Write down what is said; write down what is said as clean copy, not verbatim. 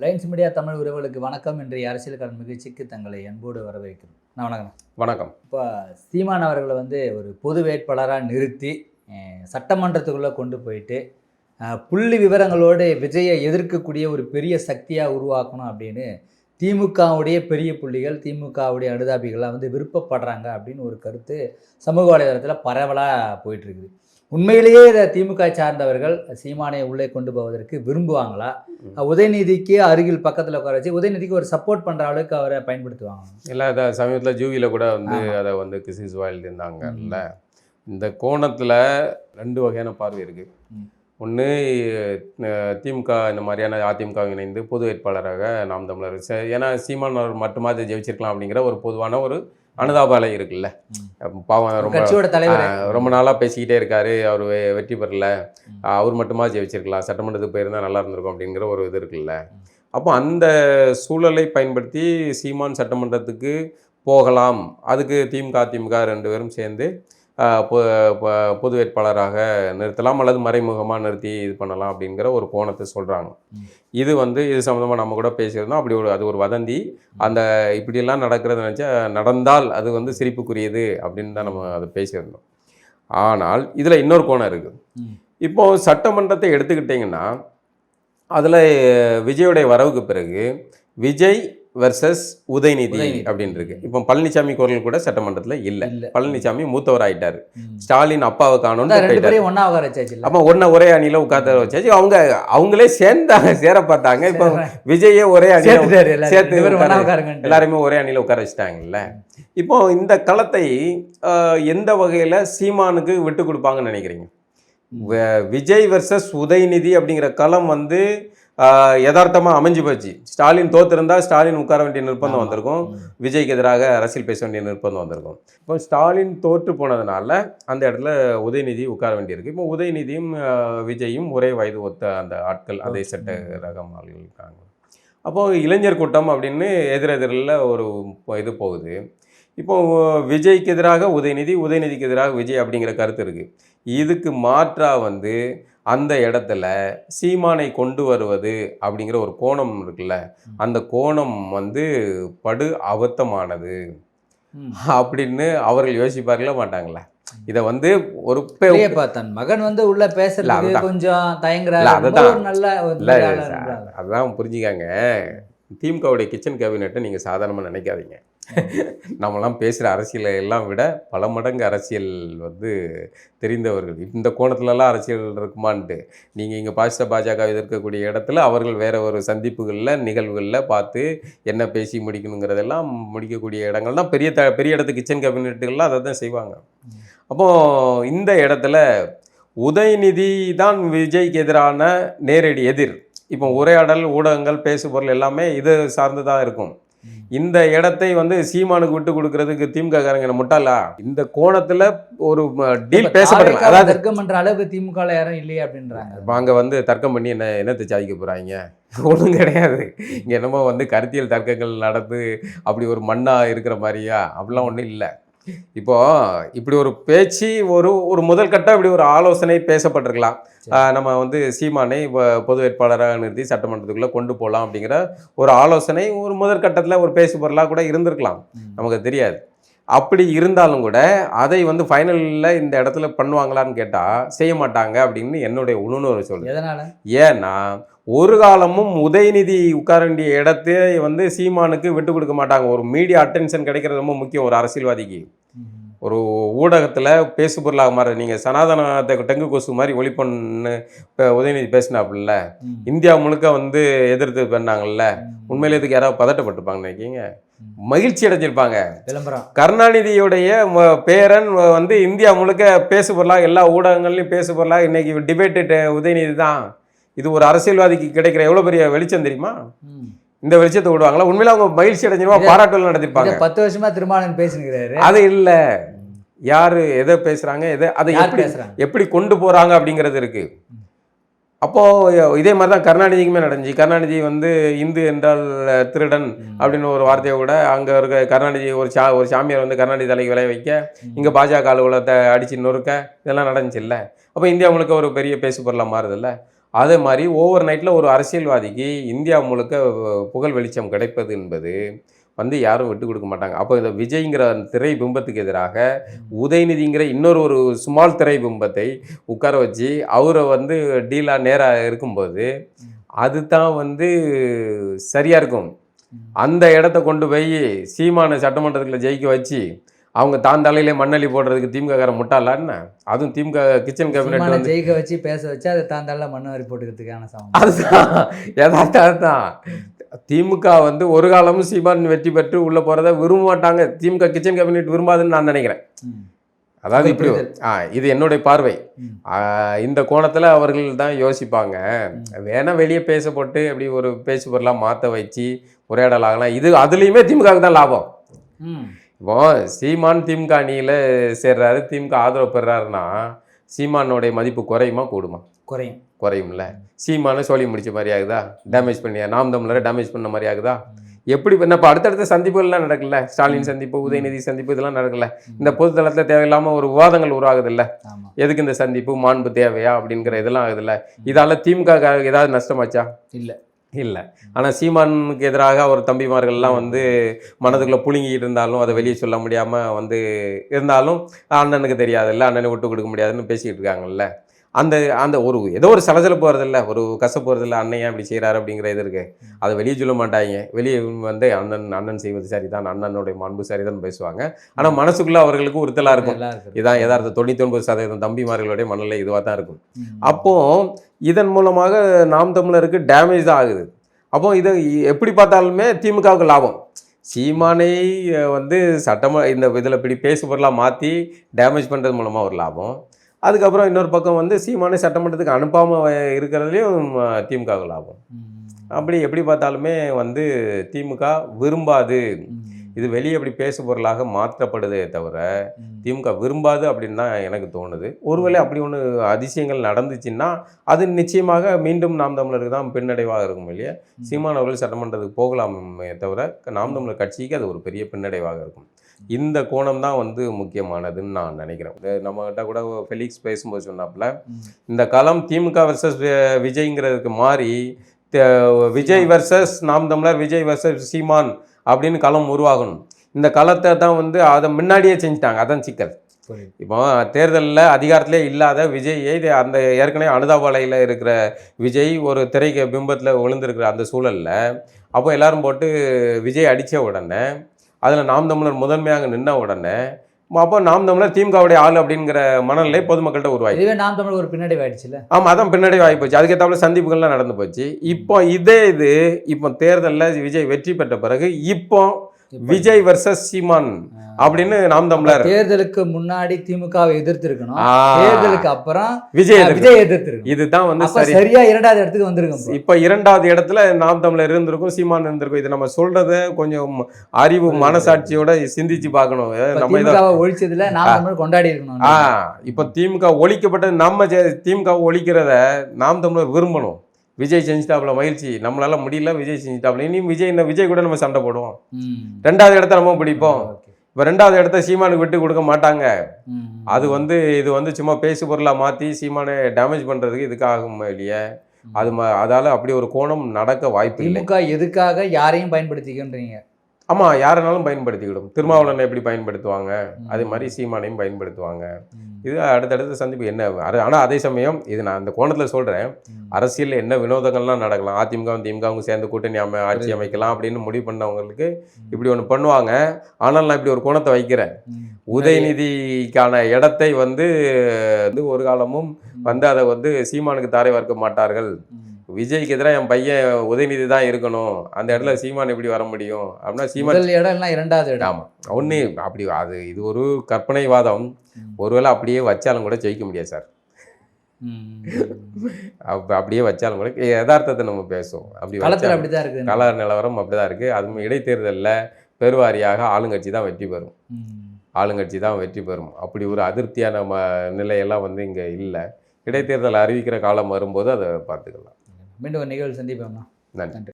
Lines media Tamil உறவுகளுக்கு வணக்கம். இன்றைய அரசியல் களம் நிகழ்ச்சிக்கு தங்களை அன்போடு வரவேற்கிறோம். நான் வணக்கம். வணக்கம். இப்போ சீமான் அவர்களை ஒரு பொது வேட்பாளராக நிறுத்தி சட்டமன்றத்துக்குள்ளே கொண்டு போயிட்டு புள்ளி விவரங்களோடு விஜயை எதிர்க்கக்கூடிய ஒரு பெரிய சக்தியாக உருவாக்கணும் அப்படின்னு திமுகவுடைய பெரிய புள்ளிகள், திமுகவுடைய அனுதாபிகள்லாம் விருப்பப்படுறாங்க அப்படின்னு ஒரு கருத்து சமூக வலைதளத்தில் பரவலாக போயிட்டுருக்குது. உண்மையிலேயே இதை திமுக சார்ந்தவர்கள் சீமானை உள்ளே கொண்டு போவதற்கு விரும்புவாங்களா? உதயநிதிக்கு அருகில் பக்கத்தில் உட்கார வச்சு உதயநிதிக்கு ஒரு சப்போர்ட் பண்ணுற அளவுக்கு அவரை பயன்படுத்துவாங்க. இல்லை, அதை சமீபத்தில் ஜூவியில் கூட அதை கிசிஸ் வாழ்ந்தாங்கல்ல. இந்த கோணத்தில் ரெண்டு வகையான பார்வை இருக்குது. ஒன்று, திமுக இந்த மாதிரியான அதிமுக இணைந்து பொது வேட்பாளராக நாம் தமிழர், ஏன்னா சீமான் அவர் மட்டுமாவது ஜெயிச்சிருக்கலாம் அப்படிங்கிற ஒரு பொதுவான ஒரு அனுதாபாலை இருக்குல்ல. பாவம், ரொம்ப நாளாக பேசிக்கிட்டே இருக்காரு, அவர் வெற்றி பெறல, அவர் மட்டுமா ஜெயிச்சிருக்கலாம், சட்டமன்றத்துக்கு போயிருந்தால் நல்லா இருந்திருக்கும் அப்படிங்கிற ஒரு இது இருக்குல்ல. அப்போ அந்த சூழலை பயன்படுத்தி சீமான் சட்டமன்றத்துக்கு போகலாம், அதுக்கு திமுக அதிமுக ரெண்டு பேரும் சேர்ந்து பொது வேட்பாளராக நிறுத்தலாம் அல்லது மறைமுகமாக நிறுத்தி இது பண்ணலாம் அப்படிங்கிற ஒரு கோணத்தை சொல்கிறாங்க. இது இது சம்மந்தமாக நம்ம கூட பேசியிருந்தோம். அப்படி அது ஒரு வதந்தி. அந்த இப்படியெல்லாம் நடக்கிறது நினச்சா நடந்தால் அது சிரிப்புக்குரியது அப்படின்னு தான் நம்ம அதை பேசியிருந்தோம். ஆனால் இதில் இன்னொரு கோணம் இருக்குது. இப்போது சட்டமன்றத்தை எடுத்துக்கிட்டிங்கன்னா அதில் விஜயோடைய வரவுக்கு பிறகு விஜய் வெர்சஸ் உதயநிதி அப்படின்னு இருக்கு. இப்போ பழனிசாமி குரல் கூட சட்டமன்றத்தில் இல்லை. பழனிசாமி மூத்தவர் ஆயிட்டாரு. ஸ்டாலின் அப்பாவை காணும்னு அப்போ ஒரே அணியில உட்கார வச்சாச்சு. அவங்களே சேர பார்த்தாங்க. இப்போ விஜயே ஒரே அணியில சேர்த்து எல்லாருமே ஒரே அணியில உட்கார வச்சுட்டாங்கல்ல. இப்போ இந்த களத்தை எந்த வகையில சீமானுக்கு விட்டு கொடுப்பாங்கன்னு நினைக்கிறீங்க? விஜய் வெர்சஸ் உதயநிதி அப்படிங்கிற களம் யதார்த்தமாக அமைஞ்சு போச்சு. ஸ்டாலின் தோத்திருந்தா ஸ்டாலின் உட்கார வேண்டிய நிர்பந்தம் வந்திருக்கும், விஜய்க்கு எதிராக அரசியல் பேச வேண்டிய நிர்பந்தம் வந்திருக்கும். இப்போ ஸ்டாலின் தோற்று போனதுனால அந்த இடத்துல உதயநிதி உட்கார வேண்டியிருக்கு. இப்போ உதயநிதியும் விஜயும் ஒரே வயது ஒத்த அந்த ஆட்கள், அதே சட்ட ரகம் ஆள்கள் இருக்காங்க. அப்போது இளைஞர் கூட்டம் அப்படின்னு எதிரெதிரில் ஒரு இது போகுது. இப்போ விஜய்க்கு எதிராக உதயநிதி, உதயநிதிக்கு எதிராக விஜய் அப்படிங்கிற கருத்து இருக்குது. இதுக்கு மாற்றாக அந்த இடத்துல சீமானை கொண்டு வருவது அப்படிங்கிற ஒரு கோணம் இருக்குல்ல, அந்த கோணம் படு அபத்தமானது அப்படின்னு அவர்கள் யோசிப்பார்களே மாட்டாங்களா? இதை ஒரு தன் மகன் உள்ள பேசல கொஞ்சம் தயங்குறாரு. அதுதான் புரிஞ்சுக்காங்க. திமுகவுடைய கிச்சன் கேபினெட்டை நீங்கள் சாதாரணமாக நினைக்காதீங்க. நம்மலாம் பேசுகிற அரசியலை எல்லாம் விட பல மடங்கு அரசியல் தெரிந்தவர்கள். இந்த கோணத்துலலாம் அரசியல் இருக்குமான்ட்டு நீங்கள் இங்கே பாஜக எதிர்க்கக்கூடிய இடத்துல அவர்கள் வேறு ஒரு சந்திப்புகளில் நிகழ்வுகளில் பார்த்து என்ன பேசி முடிக்கணுங்கிறதெல்லாம் முடிக்கக்கூடிய இடங்கள் தான் பெரிய இடத்து கிச்சன் கேபினெட்டுகள்லாம் அதை தான் செய்வாங்க. அப்போது இந்த இடத்துல உதயநிதி தான் விஜய்க்கு எதிரான நேரடி எதிர். இப்போ உரையாடல், ஊடகங்கள், பேசுபொருள் எல்லாமே இது சார்ந்து தான் இருக்கும். இந்த இடத்தை சீமானுக்கு விட்டு கொடுக்கறதுக்கு திமுக காரங்க முட்டாளா? இந்த கோணத்துல ஒரு டீல் பேசப்படுறாங்க. அதாவது தர்க்கம் பண்ற அளவுக்கு திமுக யாரும் இல்லையே அப்படின்றாங்க. வாங்க தர்க்கம் பண்ணி என்னத்தை சாதிக்க போறாங்க? ஒன்றும் கிடையாது. இங்க என்னமோ கருத்தியல் தர்க்கங்கள் நடந்து அப்படி ஒரு மண்ணா இருக்கிற மாதிரியா? அப்படிலாம் ஒன்றும் இல்லை. இப்போ இப்படி ஒரு பேச்சு ஒரு முதல் கட்டம் இப்படி ஒரு ஆலோசனை பேசப்பட்டிருக்கலாம். நம்ம சீமானை பொது வேட்பாளராக நிறுத்தி சட்டமன்றத்துக்குள்ளே கொண்டு போகலாம் அப்படிங்கிற ஒரு ஆலோசனை ஒரு முதல் கட்டத்தில் ஒரு பேசு பொருளாக கூட இருந்திருக்கலாம், நமக்கு தெரியாது. அப்படி இருந்தாலும் கூட அதை ஃபைனலில் இந்த இடத்துல பண்ணுவாங்களான்னு கேட்டால் செய்ய மாட்டாங்க அப்படின்னு என்னுடைய உணர்வு சொல்லுது. ஏன்னா ஒரு காலமும் உதயநிதி உட்கார வேண்டிய இடத்தை சீமானுக்கு விட்டு கொடுக்க மாட்டாங்க. ஒரு மீடியா அட்டென்ஷன் கிடைக்கிறது ரொம்ப முக்கியம் ஒரு அரசியல்வாதிக்கு. ஒரு ஊடகத்தில் பேசு பொருளாக மாற நீங்கள் சனாதனத்தை டெங்கு கொசு மாதிரி ஒழிப்பண்ணு இப்போ உதயநிதி பேசினாப்புல, இந்தியா முழுக்க எதிர்த்து பண்ணாங்கல்ல, உண்மையிலே இதுக்கு யாராவது பதட்டப்பட்டிருப்பாங்கன்னு நினைக்கிங்க? மகிழ்ச்சி அடைஞ்சிருப்பாங்க. கருணாநிதியுடைய பேரன் இந்தியா முழுக்க பேசு பொருளாக எல்லா ஊடகங்கள்லையும் பேசு பொருளாக இன்னைக்கு டிபேட்டட் உதயநிதி தான். இது ஒரு அரசியல்வாதிக்கு கிடைக்கிற எவ்வளோ பெரிய வெளிச்சம் தெரியுமா? இந்த வெளிச்சத்தை விடுவாங்களா? உண்மையில அவங்க மகிழ்ச்சி அடைஞ்சிருவா, பாராட்டுகள் நடத்திருப்பாங்க. 10 வருஷமா திருமாவளவன் பேசுகிறாரு. அது இல்லை, யாரு எதை பேசுறாங்க, அதை எப்படி கொண்டு போறாங்க அப்படிங்கிறது இருக்கு. அப்போ இதே மாதிரி தான் கருணாநிதிக்குமே நடந்துச்சு. கருணாநிதி இந்து என்றால் திருடன் அப்படின்னு ஒரு வார்த்தையை கூட அங்கே இருக்க கருணாநிதி ஒரு சாமியார் கருணாநிதி தலைக்கு விளைய வைக்க, இங்கே பாஜக அலுவலகத்தை அடிச்சு நொறுக்க, இதெல்லாம் நடந்துச்சு இல்லை? அப்போ இந்தியா முழுக்க ஒரு பெரிய பேசு பொருளாக மாறுதில்ல. அதே மாதிரி ஓவர் நைட்டில் ஒரு அரசியல்வாதிக்கு இந்தியா முழுக்க புகழ் வெளிச்சம் கிடைப்பது என்பது வந்து யாரும் விட்டு கொடுக்க மாட்டாங்க. அப்போ இந்த விஜய்ங்கிற திரை பிம்பத்துக்கு எதிராக உதயநிதிங்கிற ஒரு ஸ்மால் திரை பிம்பத்தை உட்கார வச்சு அவரை வந்து டீலாக நேராக இருக்கும்போது அதுதான் வந்து சரியாக இருக்கும். அந்த இடத்த கொண்டு போய் சீமான சட்டமன்றத்தில் ஜெயிக்க வச்சு அவங்க தான் தலையிலே மண்ணள்ளி போடுறதுக்கு திமுககாரன் முட்டாளான்னு, அதுவும் திமுக கிச்சன் கேபினெட் வந்து ஜெயிக்க வச்சு பேச வச்சு அதை தான் தள்ள மண்ணு வாரி போட்டுக்கிறதுக்கான சமம். அதுதான் யதார்த்தம். திமுக வந்து ஒரு காலமும் சீமான் வெற்றி பெற்று உள்ள போறதை விரும்ப மாட்டாங்க. திமுக கிச்சன் கேபினெட் விரும்பாதுன்னு நான் நினைக்கிறேன். அதாவது இப்படி இது என்னுடைய பார்வை. இந்த கோணத்தில் அவர்கள் தான் யோசிப்பாங்க. வேணா வெளியே பேச போட்டு அப்படி ஒரு பேச்சு பொருளாக மாற்ற வச்சு உரையாடல் ஆகலாம். இது அதுலேயுமே திமுகவுக்கு தான் லாபம். இப்போ சீமான் திமுக அணியில் சேர்றாரு, திமுக ஆதரவு பெறாருன்னா சீமானுடைய மதிப்பு குறையுமா கூடுமா? குறையும்ல. சீமானு சோழி முடிச்ச மாதிரி ஆகுதா? டேமேஜ் பண்ணியா? நாம் தமிழரை டேமேஜ் பண்ண மாதிரி ஆகுதா? எப்படி இப்போ அடுத்தடுத்த சந்திப்புகள்லாம் நடக்கல, ஸ்டாலின் சந்திப்பு, உதயநிதி சந்திப்பு, இதெல்லாம் நடக்கல. இந்த பொதுத்தளத்தில் தேவையில்லாமல் ஒரு விவாதங்கள் உருவாகுதில்ல. எதுக்கு இந்த சந்திப்பு, மாண்பு தேவையா அப்படிங்கிற இதெல்லாம் ஆகுதுல்ல. இதால் திமுக ஏதாவது நஷ்டமாச்சா? இல்லை. ஆனால் சீமானுக்கு எதிராக ஒரு தம்பிமார்கள்லாம் வந்து மனதுக்குள்ளே புழுங்கிட்டு இருந்தாலும் அதை வெளியே சொல்ல முடியாமல் வந்து இருந்தாலும் அண்ணனுக்கு தெரியாதுல்ல, அண்ணனை விட்டு கொடுக்க முடியாதுன்னு பேசிக்கிட்டு இருக்காங்கல்ல. அந்த அந்த ஒரு ஏதோ ஒரு சலசலப்பு வருதில்ல, ஒரு கசப்பு வருதில்ல, அண்ணன் ஏன் இப்படி செய்கிறாரு அப்படிங்கிற இது இருக்குது. அதை வெளியே சொல்ல மாட்டாங்க. வெளியே வந்து அண்ணன் செய்வது சரிதான், அண்ணனுடைய மாண்பு சரிதான் பேசுவாங்க. ஆனால் மனசுக்குள்ளே அவர்களுக்கு உறுத்தலாக இருக்கும். இதான் யதார்த்த 99% தம்பிமார்களுடைய மனநிலை இதுவாக தான் இருக்கும். அப்போது இதன் மூலமாக நாம் தமிழருக்கு டேமேஜ் தான் ஆகுது. அப்போ இதை எப்படி பார்த்தாலுமே திமுகவுக்கு லாபம். சீமானை வந்து இந்த இதில் இப்படி பேசு பொருளாக மாற்றி டேமேஜ் பண்ணுறது மூலமாக ஒரு லாபம். அதுக்கப்புறம் இன்னொரு பக்கம் வந்து சீமானை சட்டமன்றத்துக்கு அனுப்பாமல் இருக்கிறதுலையும் திமுகவுக்கு லாபம். அப்படி எப்படி பார்த்தாலுமே வந்து திமுக விரும்பாது. இது வெளியே அப்படி பேசு பொருளாக மாற்றப்படுதே தவிர திமுக விரும்பாது அப்படின்னு தான் எனக்கு தோணுது. ஒருவேளை அப்படி ஒன்று அதிசயங்கள் நடந்துச்சுன்னா அது நிச்சயமாக மீண்டும் நாம் தமிழருக்கு தான் பின்னடைவாக இருக்கும் இல்லையா. சீமான் அவர்கள் சட்டமன்றத்துக்கு போகலாமே தவிர நாம் தமிழர் கட்சிக்கு அது ஒரு பெரிய பின்னடைவாக இருக்கும். இந்த கோணம் தான் வந்து முக்கியமானதுன்னு நான் நினைக்கிறேன். நம்மகிட்ட கூட ஃபெலிக்ஸ் பேசும்போது சொன்னாப்புல, இந்த களம் திமுக வர்சஸ் விஜய்ங்கிறதுக்கு மாறி விஜய் வர்சஸ் நாம் தமிழர், விஜய் வர்சஸ் சீமான் அப்படின்னு களம் உருவாகணும். இந்த களத்தை தான் வந்து அதை முன்னாடியே செஞ்சுட்டாங்க. அதான் சிக்கல். இப்போ தேர்தலில் அதிகாரத்திலே இல்லாத விஜயை அந்த ஏற்கனவே அனுதாபாலையில் இருக்கிற விஜய் ஒரு திரைக்கு பிம்பத்தில் விழுந்திருக்கிற அந்த சூழலில் அப்போ எல்லாரும் போட்டு விஜய் அடித்த உடனே அதில் நாம் தமிழர் முதன்மையாக நின்ன உடனே அப்போ நாம் தமிழர் திமுகவுடைய ஆள் அப்படிங்கிற மனநிலை பொதுமக்கள்கிட்ட உருவாகி நாம் தமிழர் ஒரு பின்னடைவு ஆயிடுச்சுல்ல. ஆமாம், அதான் பின்னடைவு ஆகி போச்சு. அதுக்கேற்றாப்புல சந்திப்புகள்லாம் நடந்து போச்சு. இப்போ இப்போ தேர்தலில் விஜய் வெற்றி பெற்ற பிறகு இப்போ விஜய் வர்சஸ் சீமான் அப்படின்னு நாம் தமிழர் தேர்தலுக்கு முன்னாடி திமுகவை எதிர்த்திருக்கணும், தேர்தலுக்கு அப்புறம் விஜய் எதிர்த்திருக்கணும். இதுதான் வந்து சரியா இரண்டாவது இடத்துக்கு வந்திருக்கும். இப்ப இரண்டாவது இடத்துல நாம் தமிழர் இருந்திருக்கும், சீமான் இருந்திருக்கும். இது நம்ம சொல்றத கொஞ்சம் அறிவு மனசாட்சியோட சிந்திச்சு பார்க்கணும். நம்ம ஒழிச்சதுல நாம் தமிழர் கொண்டாடி இருக்கணும். இப்ப திமுக ஒழிக்கப்பட்டது, நம்ம திமுக ஒழிக்கிறத நாம் தமிழர் விரும்பணும். விஜய் செஞ்சுட்டாப்புல, மகிழ்ச்சி, நம்மளால முடியல, விஜய் செஞ்சுட்டாப்புல, இனி விஜய் கூட நம்ம சண்டை போடுவோம். ரெண்டாவது இடத்த நம்ம பிடிப்போம். இப்போ ரெண்டாவது இடத்த சீமானுக்கு விட்டு கொடுக்க மாட்டாங்க. அது வந்து இது வந்து சும்மா பேசு பொருளாக மாற்றி சீமானை டேமேஜ் பண்ணுறதுக்கு இதுக்காகும் இல்லையே. அதால் அப்படி ஒரு கோணம் நடக்க வாய்ப்பு இல்லை. திமுக எதுக்காக யாரையும் பயன்படுத்திக்கின்றீங்க? ஆமாம், யாருனாலும் பயன்படுத்திக்கிடும். திருமாவளவனை எப்படி பயன்படுத்துவாங்க, அதே மாதிரி சீமானையும் பயன்படுத்துவாங்க. இது அடுத்தடுத்த சந்திப்பு என்ன. ஆனால் அதே சமயம் இது நான் அந்த கோணத்தில் சொல்கிறேன், அரசியலில் என்ன வினோதங்கள்லாம் நடக்கலாம். அதிமுகவும் திமுகவும் சேர்ந்து கூட்டணி ஆட்சி அமைக்கலாம் அப்படின்னு முடிவு பண்ணவங்களுக்கு இப்படி ஒன்று பண்ணுவாங்க. ஆனால் நான் இப்படி ஒரு கோணத்தை வைக்கிறேன். உதயநிதிக்கான இடத்தை வந்து ஒரு காலமும் வந்து அதை வந்து சீமானுக்கு தாரை வார்க்க மாட்டார்கள். விஜய்க்கு எதிராக என் பையன் உதயநிதி தான் இருக்கணும், அந்த இடத்துல சீமான் எப்படி வர முடியும் அப்படின்னா சீமான் இடம் இரண்டாவது இடம். ஆமாம், ஒன்று அப்படி இது ஒரு கற்பனைவாதம். ஒருவேளை அப்படியே வச்சாலும் கூட ஜெயிக்க முடியாது சார். அப்படியே வச்சாலும் கூட யதார்த்தத்தை நம்ம பேசுவோம். அப்படி அப்படிதான் இருக்கு, கல நிலவரம் அப்படிதான் இருக்கு. அது இடைத்தேர்தலில் பெருவாரியாக ஆளுங்கட்சி தான் வெற்றி பெறும். ஆளுங்கட்சி தான் வெற்றி பெறும். அப்படி ஒரு அதிருப்தியான நிலையெல்லாம் வந்து இங்கே இல்லை. இடைத்தேர்தல் அறிவிக்கிற காலம் வரும்போது அதை பார்த்துக்கலாம். மீண்டும் ஒரு நிகழ்வு சந்திப்போம்னா. நன்றி.